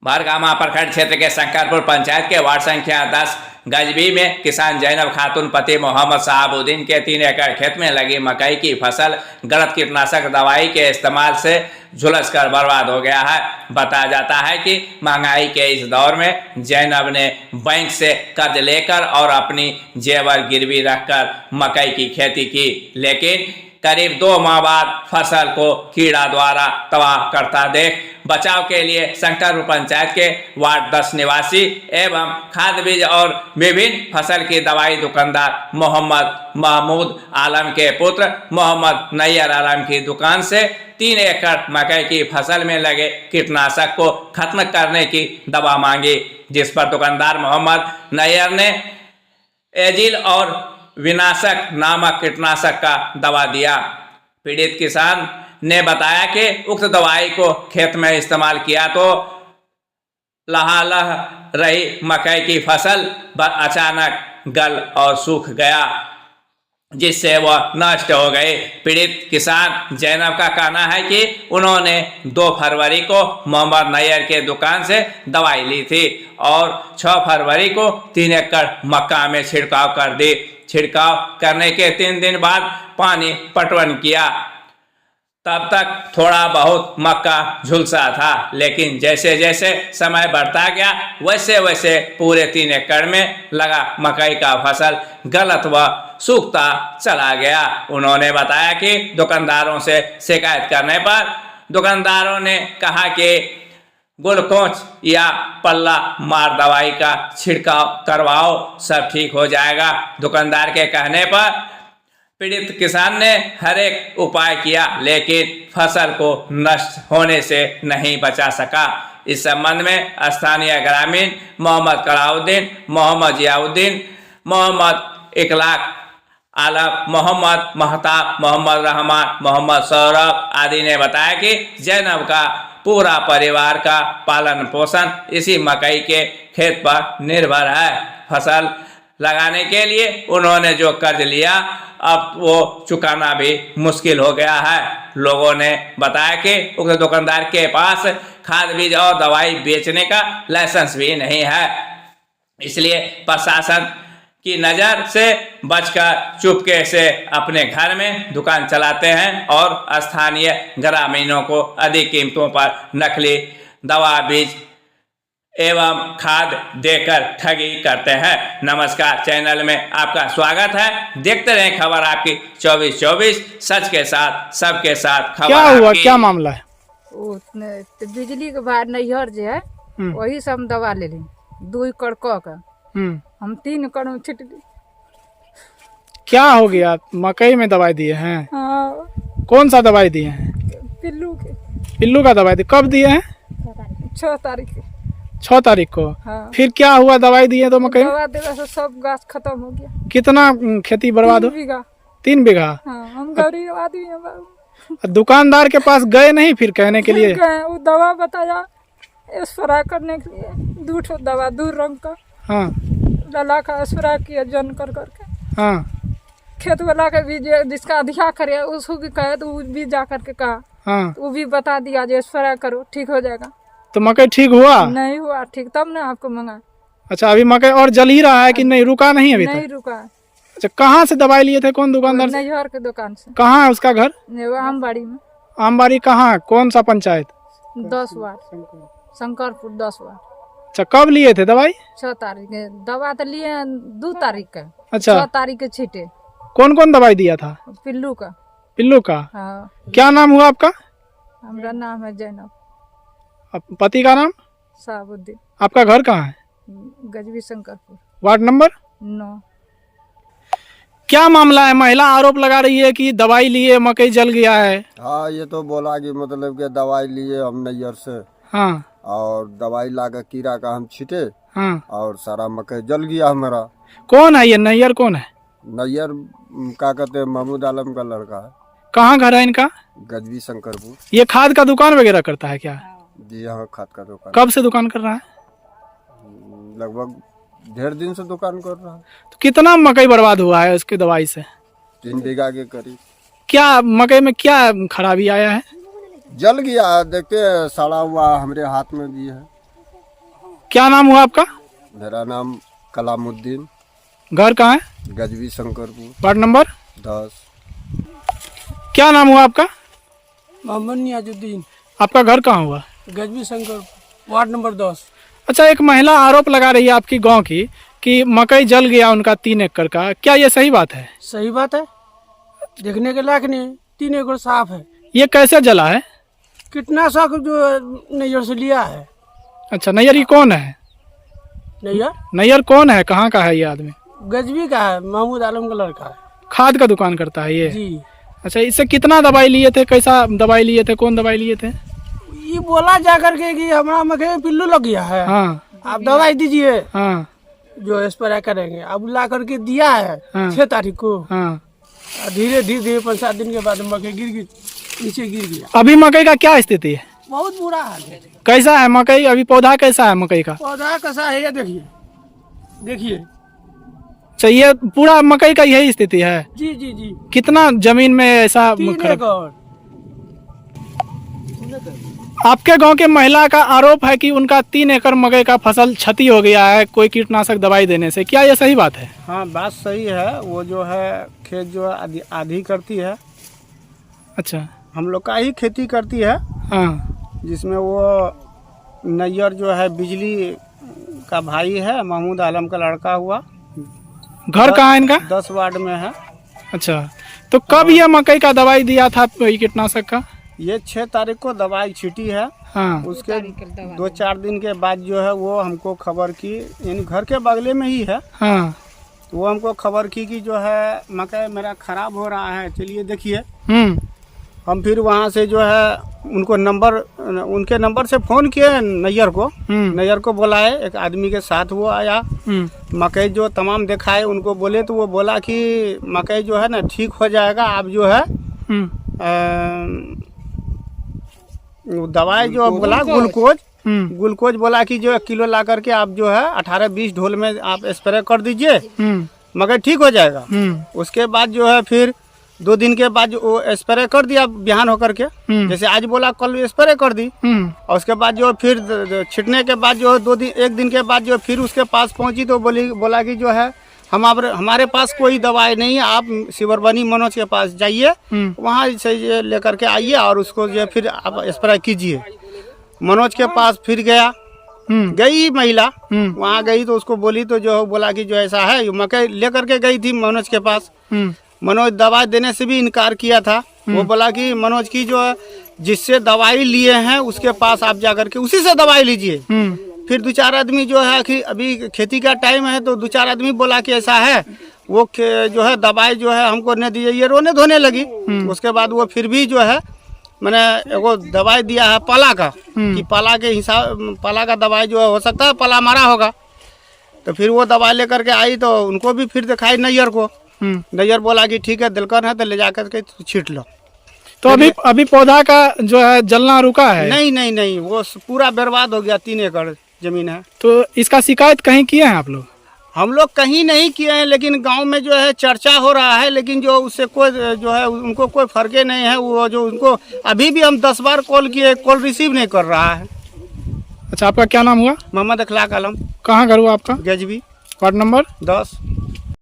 भरगामा प्रखंड क्षेत्र के शंकरपुर पंचायत के वार्ड संख्या 10 गजबी में किसान जैनब खातून पति मोहम्मद साहबुद्दीन के 3 एकड़ खेत में लगी मकई की फसल गलत कीटनाशक दवाई के इस्तेमाल से झुलसकर बर्बाद हो गया है। बताया जाता है कि महंगाई के इस दौर में जैनब ने बैंक से कर्ज लेकर और अपनी जेवर गिरवी रखकर मकई की खेती की, लेकिन करीब 2 माह बाद फसल को कीड़ा द्वारा तबाह करता देख बचाव के लिए शंकरपुर पंचायत के वार्ड 10 निवासी एवं खाद बीज और विभिन्न फसल की दवाई दुकानदार मोहम्मद महमूद आलम के पुत्र मोहम्मद नैयर आलम की दुकान से 3 एकड़ मकई की फसल में लगे कीटनाशक को खत्म करने की दवा मांगी, जिस पर दुकानदार मोहम्मद नैयर ने एजिल और विनाशक नामक कीटनाशक का दवा दिया। पीड़ित किसान ने बताया कि उक्त दवाई को खेत में इस्तेमाल किया तो लहालह रही मकई की फसल अचानक गल और सूख गया, जिससे वह नष्ट हो गई। पीड़ित किसान जैनब का कहना है कि उन्होंने 2 फरवरी को मोहम्मद नैयर के दुकान से दवाई ली थी और 6 फरवरी को 3 एकड़ मक्का में छिड़काव कर दी। छिड़काव करने के 3 दिन बाद पानी पटवन किया, तब तक थोड़ा बहुत मक्का झुलसा था, लेकिन जैसे जैसे समय बढ़ता गया वैसे वैसे पूरे 3 एकड़ में लगा मकई का फसल गलत व सूखता चला गया। उन्होंने बताया कि दुकानदारों से शिकायत करने पर दुकानदारों ने कहा कि ग्लूकोज या पल्ला मार दवाई का छिड़काव करवाओ, सब ठीक हो जाएगा। दुकानदार के कहने पर पीड़ित किसान ने हर एक उपाय किया, लेकिन फसल को नष्ट होने से नहीं बचा सका। इस संबंध में स्थानीय ग्रामीण मोहम्मद कलाउद्दीन, मोहम्मद जियाउद्दीन, मोहम्मद इकलाक आलम, मोहम्मद महताब, मोहम्मद रहमान, मोहम्मद सौरभ आदि ने बताया कि जैनब का पूरा परिवार का पालन पोषण इसी मकई के खेत पर निर्भर है। फसल लगाने के लिए उन्होंने जो कर्ज लिया अब वो चुकाना भी मुश्किल हो गया है। लोगों ने बताया कि उक्त दुकानदार के पास खाद बीज और दवाई बेचने का लाइसेंस भी नहीं है, इसलिए प्रशासन की नज़र से बचकर चुपके से अपने घर में दुकान चलाते हैं और स्थानीय ग्रामीणों को अधिक कीमतों पर नकली दवा बीज एवं खाद देकर ठगी करते हैं। नमस्कार, चैनल में आपका स्वागत है। देखते रहें खबर आपकी 24/24, सच के साथ सबके साथ। खबर क्या हुआ, क्या मामला है? तो बिजली के बाद नैहर जो है वही से हम दवा ले ली 2 एकड़ का हम 3 एकड़ में छिट दी। क्या हो गया? मकई में दवाई दिए हैं? हाँ। कौन सा दवाई दिए हैं? पिल्लू का दवाई दिए। कब दिए हैं? 6 तारीख को। 6 तारीख को। हाँ। फिर क्या हुआ? दवाई दिए तो मकई दवा देने से सब गाछ खत्म हो गया। कितना खेती बर्बाद हो? 3 बीघा। 3 बीघा। हाँ, हम गरीब आदमी हैं बाबू। दुकानदार के पास गए नहीं फिर कहने के लिए? वो दवा बताया स्प्रे करने के लिए 2 ठो दवा 2 रंग का। हाँ। लला का स्प्रे किया जन कर करके। हाँ। खेत वाला के भी जिसका अधिका करे उसको भी कहे तो वो भी जा करके कहा। हाँ। वो भी बता दिया जो स्प्रे करो ठीक हो जाएगा। तो मकई ठीक हुआ? नहीं हुआ ठीक, तब ना आपको मंगा। अच्छा, अभी मकई और जल ही रहा है कि नहीं? रुका नहीं अभी तक? नहीं रुका। अच्छा, कहाँ से दवाई लिए थे? कौन दुकानदार से? नैहर के दुकान से। कहाँ है उसका घर? आमबाड़ी में। आमबाड़ी कहाँ? कौन सा पंचायत? 10 ward Shankarpur 10 ward. अच्छा, कब लिए थे दवाई? 6 तारीख के। दवा तो लिए 2 तारीख का। अच्छा। 6 तारीख के छीटे। कौन कौन दवाई दिया था? पिल्लू का। पिल्लू का? हाँ। क्या नाम हुआ आपका? हमारा नाम है जैनब। पति का नाम? साहबुद्दीन। आपका घर कहाँ है? गजबी शंकरपुर। Ward number 9। क्या मामला है? महिला आरोप लगा रही है कि दवाई लिए मकई जल गया है। हाँ, ये तो बोला कि मतलब कि दवाई लिए हम नैयर से। हाँ। और दवाई लाकर कीड़ा का हम छीटे। हाँ। और सारा मकई जल गया हमारा। कौन है ये नैयर? कौन है? नैयर क्या कहते हैं, महमूद आलम का लड़का है। कहाँ घर है इनका? गजबी शंकरपुर। ये खाद का दुकान वगैरह करता है क्या? जी हाँ, खाद का दुकान। कब से दुकान कर रहा है? लगभग 1.5 दिन से दुकान कर रहा है। तो कितना मकई बर्बाद हुआ है उसकी दवाई से? 3 बीघा के करीब। क्या मकई में क्या खराबी आया है? जल गया, देखते सड़ा हुआ हमारे हाथ में भी है। क्या नाम हुआ आपका? मेरा नाम कलामुद्दीन, घर कहाँ है? Gajbi Shankarpur, ward number 10। क्या नाम हुआ आपका? मोहम्मद नियाजुद्दीन, आपका घर कहाँ हुआ? गजबी शंकर, वार्ड नंबर 10। अच्छा, एक महिला आरोप लगा रही है आपकी गांव की कि मकई जल गया उनका 3 एकड़ का, क्या ये सही बात है? सही बात है, देखने के लायक नहीं, 3 एकड़ साफ है। ये कैसे जला है? कीटनाशक जो नैयर से लिया है। अच्छा, नैयर ये कौन है? नैयर नैयर कौन है, कहाँ का है ये आदमी? गजबी का है, महमूद आलम का लड़का है। खाद का दुकान करता है ये? जी। अच्छा, इससे कितना दवाई लिए थे, कैसा दवाई लिए थे, कौन दवाई लिए थे? ये बोला जा करके कि हमारा मकई में पिल्लू लग गया है, हाँ आप दवाई दीजिए हाँ जो स्प्रे करेंगे। अब ला करके दिया है हाँ। 6 तारीख को। हाँ। धीरे धीरे 5-7 दिन के बाद मकई गिर गई, नीचे गिर गया। अभी मकई का क्या स्थिति है? बहुत बुरा हाल है। कैसा है मकई अभी, पौधा कैसा है मकई का? पौधा कैसा है ये देखिए, देखिए। अच्छा, ये पूरा मकई का यही स्थिति है? जी जी जी। कितना जमीन में ऐसा 3 एकड़। आपके गांव के महिला का आरोप है कि उनका 3 एकड़ मकई का फसल क्षति हो गया है कोई कीटनाशक दवाई देने से, क्या ये सही बात है? हाँ, बात सही है। वो जो है खेत जो है आधी करती है, अच्छा। हम लोग का ही खेती करती है, हाँ। जिसमें वो नैयर जो है बिजली का भाई है, महमूद आलम का लड़का हुआ। घर कहाँ है इनका? 10 वार्ड में है। अच्छा, तो कब ये मकई का दवाई दिया था कीटनाशक का? ये 6 तारीख को दवाई छीटी है। हाँ। उसके 2-4 दिन के बाद जो है वो हमको खबर की, यानी घर के बगले में ही है, हाँ। वो हमको खबर की कि जो है मकई मेरा खराब हो रहा है, चलिए देखिए। हम फिर वहाँ से जो है उनके नंबर से फ़ोन किए नैयर को। नैयर को बुलाए, एक आदमी के साथ वो आया, मकई जो तमाम दिखाए उनको बोले, तो वो बोला कि मकई जो है ना ठीक हो जाएगा, आप जो है दवाई जो बोला ग्लूकोज बोला कि जो 1 किलो ला करके आप जो है 18-20 ढोल में आप स्प्रे कर दीजिए, मगर ठीक हो जाएगा। उसके बाद जो है फिर 2 दिन के बाद वो स्प्रे कर दिया बिहान होकर के, जैसे आज बोला कल स्प्रे कर दी। और उसके बाद जो फिर छिटने के बाद जो 1 दिन के बाद जो फिर उसके पास पहुंची तो बोला कि जो है हमारे पास कोई दवाई नहीं है, आप सिवरबनी मनोज के पास जाइए, वहाँ से लेकर के आइए और उसको जो फिर आप स्प्रे कीजिए। मनोज के पास फिर गया, गई महिला वहाँ गई तो उसको बोली, तो जो बोला कि जो ऐसा है, मकई लेकर के गई थी मनोज के पास। मनोज दवाई देने से भी इनकार किया था। वो बोला कि मनोज की जो है जिससे दवाई लिए हैं उसके पास आप जाकर के उसी से दवाई लीजिए। फिर 2-4 आदमी जो है कि अभी खेती का टाइम है, तो 2-4 आदमी बोला कि ऐसा है, वो जो है दवाई जो है हमको नहीं दीजिए, ये रोने धोने लगी। उसके बाद वो फिर भी जो है मैंने वो दवाई दिया है पाला का, कि पाला के हिसाब पाला का दवाई जो है हो सकता है पाला मारा होगा। तो फिर वो दवाई लेकर के आई तो उनको भी फिर दिखाई नैयर को। नैयर बोला कि ठीक है दिलकर है तो ले जाकर के छीट लो। तो अभी पौधा का जो है जलना रुका है? नहीं, वो पूरा बर्बाद हो गया। 3 एकड़ जमीन है। तो इसका शिकायत कहीं किए हैं आप लोग? हम लोग कहीं नहीं किए हैं, लेकिन गांव में जो है चर्चा हो रहा है, लेकिन जो उससे कोई जो है उनको कोई फर्क नहीं है। वो जो उनको अभी भी हम 10 बार कॉल किए, कॉल रिसीव नहीं कर रहा है। अच्छा, आपका क्या नाम हुआ? मोहम्मद अखलाक आलम। कहाँ घर हुआ आपका? गजबी, वार्ड नंबर 10।